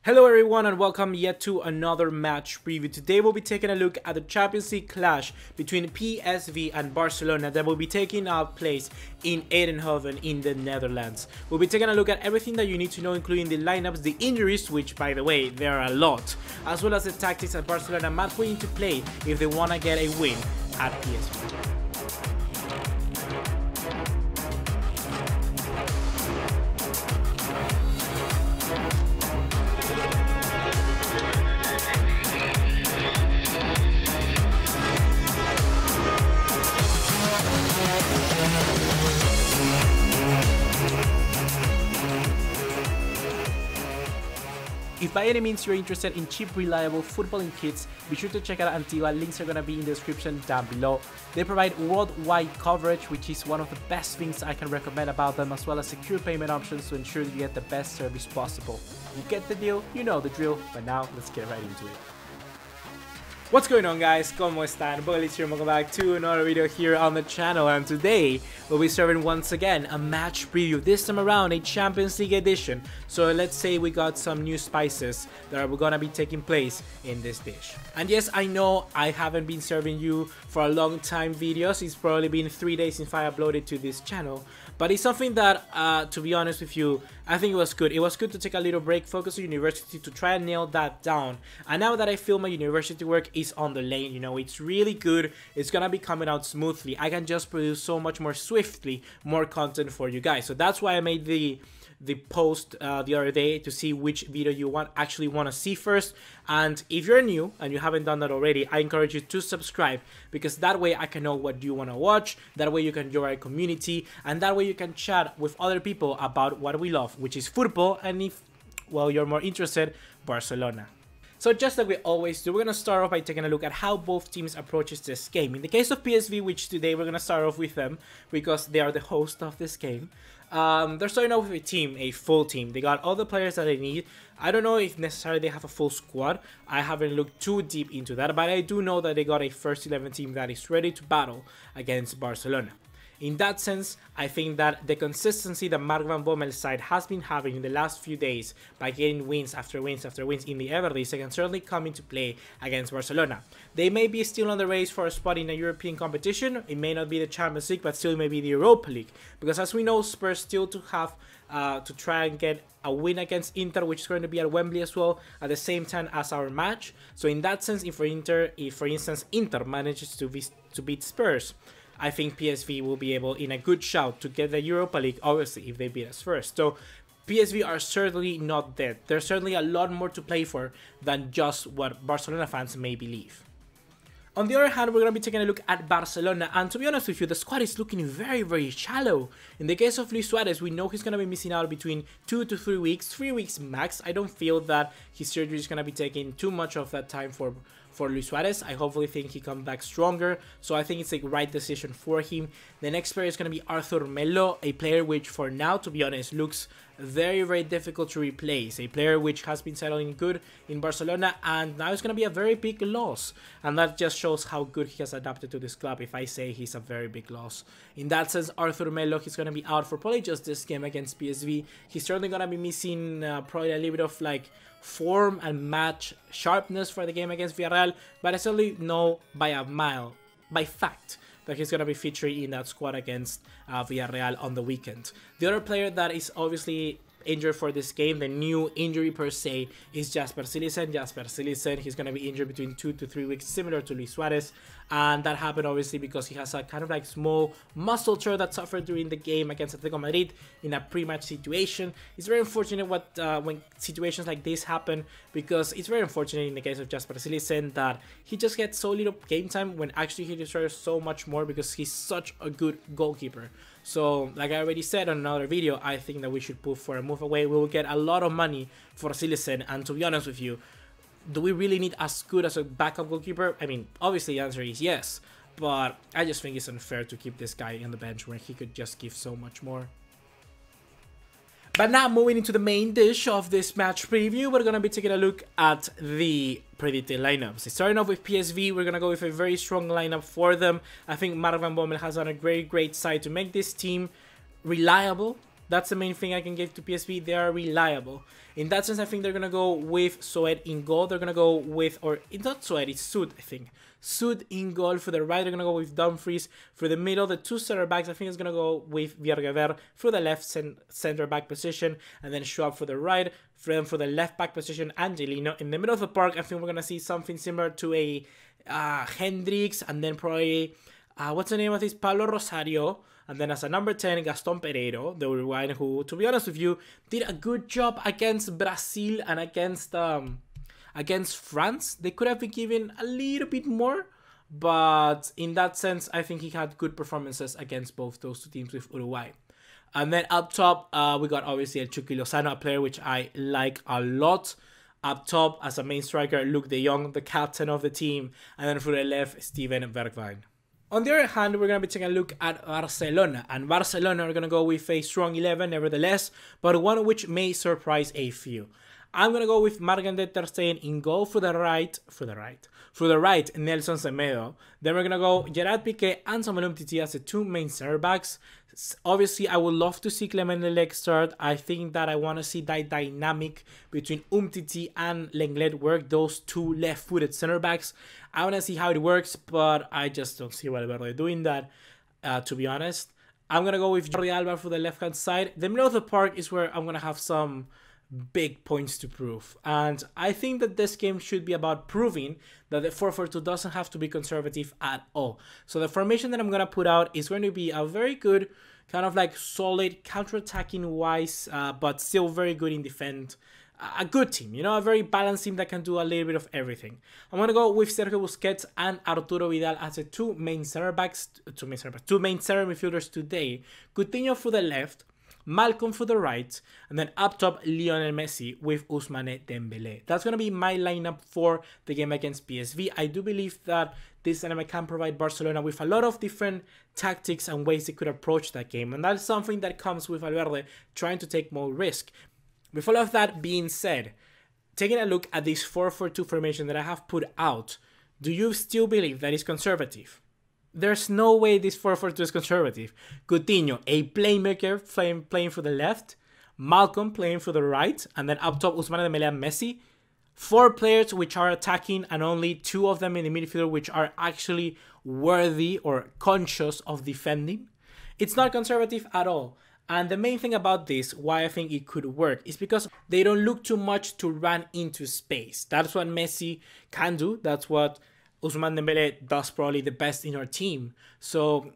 Hello everyone and welcome yet to another match preview. Today we'll be taking a look at the Champions League clash between PSV and Barcelona that will be taking place in Eindhoven in the Netherlands. We'll be taking a look at everything that you need to know, including the lineups, the injuries, which by the way there are a lot, as well as the tactics that Barcelona might going to play if they want to get a win at PSV. If by any means you're interested in cheap, reliable footballing kits, be sure to check out Antigua. Links are going to be in the description down below. They provide worldwide coverage, which is one of the best things I can recommend about them, as well as secure payment options to ensure you get the best service possible. You get the deal, you know the drill, but now let's get right into it. What's going on, guys? ¿Cómo están? BugaLuis here, welcome back to another video here on the channel, and today we'll be serving once again a match preview, this time around a Champions League edition. So let's say we got some new spices that are gonna be taking place in this dish. And yes, I know I haven't been serving you for a long time videos. It's probably been 3 days since I uploaded to this channel, but it's something that to be honest with you, I think it was good. It was good to take a little break, focus on university, to try and nail that down. And now that I feel my university work is on the lane, you know, it's really good, it's gonna be coming out smoothly, I can just produce so much more swiftly more content for you guys. So that's why I made the post the other day, to see which video you actually want to see first. And if you're new and you haven't done that already, I encourage you to subscribe, because that way I can know what you want to watch, that way you can join our community, and that way you can chat with other people about what we love, which is football, and if, well, you're more interested, Barcelona. So just like we always do, we're going to start off by taking a look at how both teams approaches this game. In the case of PSV, which today we're going to start off with them because they are the host of this game, they're starting off with a full team. They got all the players that they need. I don't know if necessarily they have a full squad. I haven't looked too deep into that, but I do know that they got a first 11 team that is ready to battle against Barcelona. In that sense, I think that the consistency that Mark van Bommel's side has been having in the last few days by getting wins after wins after wins in the Eredivisie can certainly come into play against Barcelona. They may be still on the race for a spot in a European competition. It may not be the Champions League, but still may be the Europa League. Because as we know, Spurs still to have to try and get a win against Inter, which is going to be at Wembley as well, at the same time as our match. So in that sense, if for instance Inter manages to beat Spurs, I think PSV will be able, in a good shout, to get the Europa League, obviously, if they beat us first. So PSV are certainly not dead. There's certainly a lot more to play for than just what Barcelona fans may believe. On the other hand, we're going to be taking a look at Barcelona, and to be honest with you, the squad is looking very, very shallow. In the case of Luis Suarez, we know he's going to be missing out between 2 to 3 weeks, 3 weeks max. I don't feel that his surgery is going to be taking too much of that time for Luis Suarez. I hopefully think he comes back stronger, so I think it's the right decision for him. The next player is going to be Arthur Melo, a player which for now, to be honest, looks very, very difficult to replace. A player which has been settling good in Barcelona, and now it's going to be a very big loss. And that just shows how good he has adapted to this club if I say he's a very big loss. In that sense, Arthur Melo, he's going to be out for probably just this game against PSV. He's certainly going to be missing probably a little bit of like form and match sharpness for the game against Villarreal, but I certainly know by a mile, by fact, that he's going to be featuring in that squad against Villarreal on the weekend. The other player that is obviously injured for this game, the new injury per se, is Jasper Cillessen. He's going to be injured between 2 to 3 weeks, similar to Luis Suarez, and that happened obviously because he has a kind of like small muscle tear that suffered during the game against Atletico Madrid in a pre-match situation. It's very unfortunate when situations like this happen, because it's very unfortunate in the case of Jasper Cillessen that he just gets so little game time when actually he deserves so much more, because he's such a good goalkeeper. So, like I already said on another video, I think that we should pull for a move away. We will get a lot of money for Cillessen, and to be honest with you, do we really need as good as a backup goalkeeper? I mean, obviously the answer is yes, but I just think it's unfair to keep this guy on the bench when he could just give so much more. But now, moving into the main dish of this match preview, we're going to be taking a look at the predicted lineups. Starting off with PSV, we're going to go with a very strong lineup for them. I think Mark van Bommel has done a great side to make this team reliable, That's the main thing I can give to PSV. They are reliable. In that sense, I think they're going to go with Soed in goal. They're going to go with, or it's not Soed, it's Sud, I think. Sud in goal. For the right, they're going to go with Dumfries. For the middle, the two center backs, I think it's going to go with Bjergever for the left center back position. And then Schwab for the right. For the left back position, Angelino. In the middle of the park, I think we're going to see something similar to a Hendricks. And then probably, what's the name of this? Pablo Rosario. And then as a number 10, Gaston Pereiro, the Uruguayan who, to be honest with you, did a good job against Brazil and against France. They could have been given a little bit more, but in that sense, I think he had good performances against both those two teams with Uruguay. And then up top, we got obviously El Chucky Lozano, a player which I like a lot. Up top, as a main striker, Luke de Jong, the captain of the team. And then for the left, Steven Bergwijn. On the other hand, we're going to be taking a look at Barcelona. And Barcelona are going to go with a strong 11 nevertheless, but one which may surprise a few. I'm going to go with Marc-André ter Stegen in goal for the right, Nelson Semedo. Then we're going to go Gerard Piqué and Samuel Umtiti as the two main center backs. Obviously, I would love to see Clement Lenglet start. I think that I want to see that dynamic between Umtiti and Lenglet work, those two left-footed center backs. I want to see how it works, but I just don't see Valverde doing that, to be honest. I'm going to go with Jordi Alba for the left-hand side. The middle of the park is where I'm going to have some big points to prove. And I think that this game should be about proving that the 4-4-2 doesn't have to be conservative at all. So the formation that I'm going to put out is going to be a very good, kind of like solid, counter-attacking wise, but still very good in defense. A good team, you know, a very balanced team that can do a little bit of everything. I'm going to go with Sergio Busquets and Arturo Vidal as the two main center midfielders today. Coutinho for the left, Malcolm for the right, and then up top Lionel Messi with Ousmane Dembele. That's going to be my lineup for the game against PSV. I do believe that this lineup can provide Barcelona with a lot of different tactics and ways they could approach that game, and that's something that comes with Valverde trying to take more risk. With all of that being said, taking a look at this 4-4-2 formation that I have put out, do you still believe that is conservative? There's no way this 4-4-2 is conservative. Coutinho, a playmaker playing for the left. Malcolm playing for the right. And then up top, Ousmane Dembele and Messi. 4 players which are attacking and only 2 of them in the midfield which are actually worthy or conscious of defending. It's not conservative at all. And the main thing about this, why I think it could work, is because they don't look too much to run into space. That's what Messi can do. That's what Ousmane Dembele does probably the best in our team. So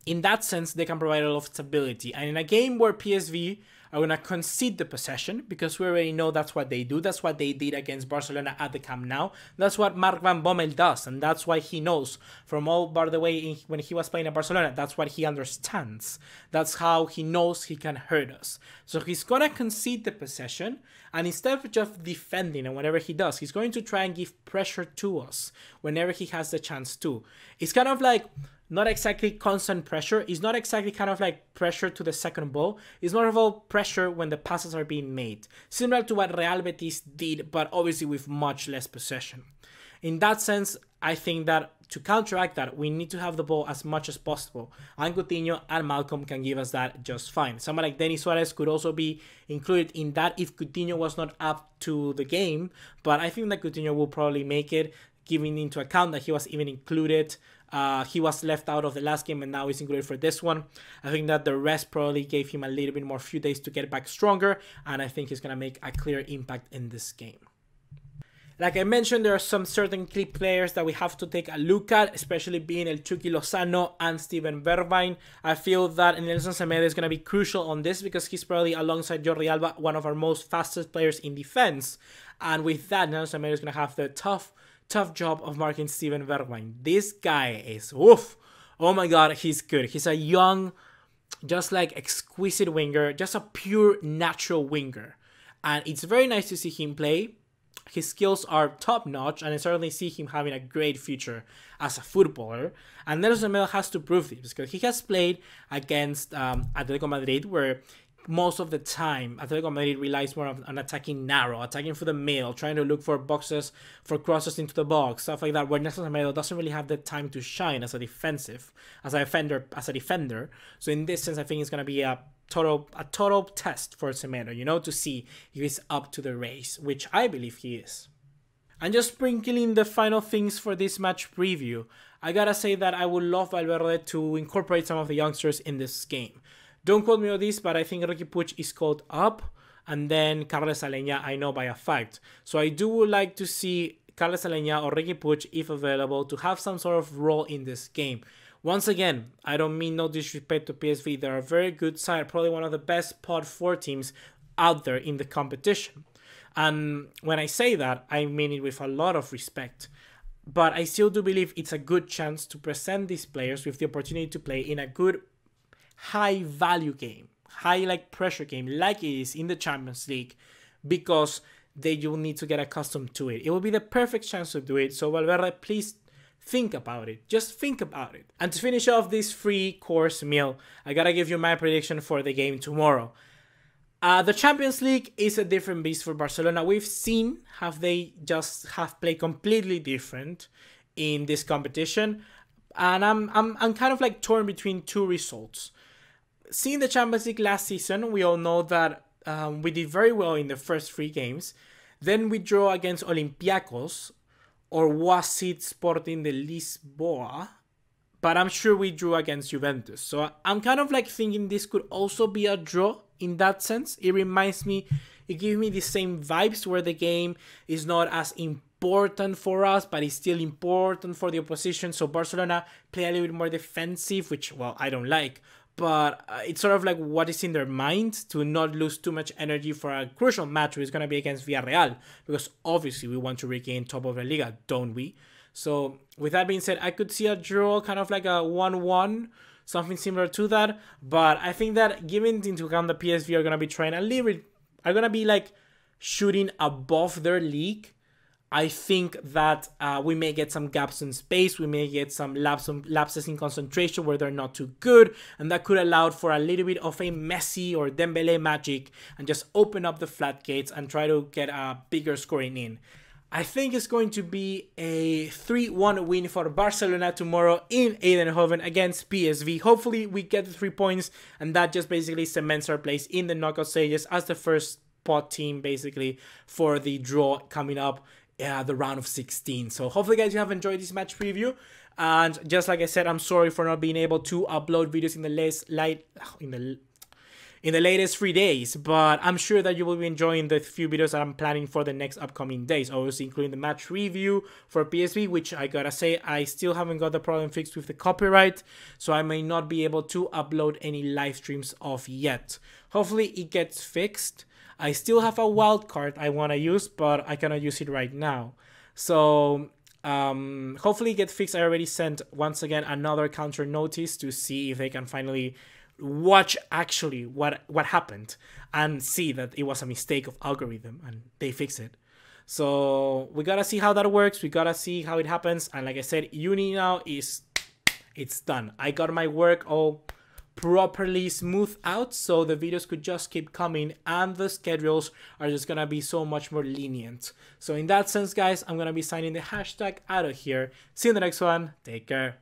in that sense, they can provide a lot of stability. And in a game where PSV are going to concede the possession, because we already know that's what they do. That's what they did against Barcelona at the Camp Nou. That's what Mark van Bommel does. And that's why he knows from all by the way when he was playing at Barcelona. That's what he understands. That's how he knows he can hurt us. So he's going to concede the possession. And instead of just defending and whatever he does, he's going to try and give pressure to us whenever he has the chance to. It's kind of like not exactly constant pressure. It's not exactly kind of like pressure to the second ball. It's more of a pressure when the passes are being made. Similar to what Real Betis did, but obviously with much less possession. In that sense, I think that to counteract that, we need to have the ball as much as possible. And Coutinho and Malcolm can give us that just fine. Someone like Denis Suarez could also be included in that if Coutinho was not up to the game. But I think that Coutinho will probably make it, giving into account that he was even included. He was left out of the last game and now he's included for this one. I think that the rest probably gave him a little bit more few days to get back stronger, and I think he's going to make a clear impact in this game. Like I mentioned, there are some certain key players that we have to take a look at, especially being El Chucky Lozano and Steven Bergwijn. I feel that Nelson Semedo is going to be crucial on this because he's probably, alongside Jordi Alba, one of our most fastest players in defense. And with that, Nelson Semedo is going to have the tough job of marking Steven Bergwijn. This guy is, oof, oh my god, he's good. He's a young, just like exquisite winger, just a pure natural winger. And it's very nice to see him play. His skills are top-notch, and I certainly see him having a great future as a footballer. And Nelson Semedo has to prove this, because he has played against Atletico Madrid, where most of the time Atletico Madrid relies more on attacking narrow, attacking for the middle, trying to look for boxes, for crosses into the box, stuff like that, where Nelson Semedo doesn't really have the time to shine as a defender. So in this sense, I think it's going to be a total test for Semedo, you know, to see if he's up to the race, which I believe he is. And just sprinkling the final things for this match preview, I gotta say that I would love Valverde to incorporate some of the youngsters in this game. Don't quote me on this, but I think Riqui Puig is called up, and then Carles Aleñá I know by a fact. So I do like to see Carles Aleñá or Riqui Puig, if available, to have some sort of role in this game. Once again, I don't mean no disrespect to PSV. They're a very good side, probably one of the best Pod 4 teams out there in the competition. And when I say that, I mean it with a lot of respect. But I still do believe it's a good chance to present these players with the opportunity to play in a good high value game, high pressure game like it is in the Champions League, because they will need to get accustomed to it. It will be the perfect chance to do it. So Valverde, please think about it. Just think about it. And to finish off this 3-course meal, I gotta give you my prediction for the game tomorrow. The Champions League is a different beast for Barcelona. We've seen how they just have played completely different in this competition, and I'm kind of torn between two results. Seeing the Champions League last season, we all know that we did very well in the first 3 games. Then we draw against Olympiacos, or was it Sporting de Lisboa? But I'm sure we drew against Juventus. So I'm kind of thinking this could also be a draw in that sense. It reminds me, it gives me the same vibes where the game is not as important for us, but it's still important for the opposition. So Barcelona play a little bit more defensive, which, well, I don't like. But it's sort of what is in their mind to not lose too much energy for a crucial match, which is going to be against Villarreal. Because obviously we want to regain top of the Liga, don't we? So with that being said, I could see a draw, kind of like a 1-1, something similar to that. But I think that given into account the PSV are going to be trying a little bit, are going to be shooting above their league, I think that we may get some gaps in space. We may get some lapses in concentration where they're not too good. And that could allow for a little bit of a Messi or Dembele magic and just open up the floodgates and try to get a bigger scoring in. I think it's going to be a 3-1 win for Barcelona tomorrow in Eindhoven against PSV. Hopefully we get the 3 points, and that just basically cements our place in the knockout stages as the first pot team basically for the draw coming up. The round of 16. So hopefully guys you have enjoyed this match preview, and just like I said, I'm sorry for not being able to upload videos in the latest 3 days, but I'm sure that you will be enjoying the few videos that I'm planning for the next upcoming days, obviously including the match review for PSV, which I gotta say I still haven't got the problem fixed with the copyright, so I may not be able to upload any live streams of yet. Hopefully it gets fixed. I still have a wild card I want to use, but I cannot use it right now. So hopefully it gets fixed. I already sent, once again, another counter notice to see if they can finally watch actually what happened and see that it was a mistake of algorithm and they fix it. So we got to see how that works. We got to see how it happens. And like I said, uni now it's done. I got my work all properly smooth out, so the videos could just keep coming and the schedules are just gonna be so much more lenient. So in that sense guys, I'm gonna be signing the hashtag out of here. See you in the next one. Take care.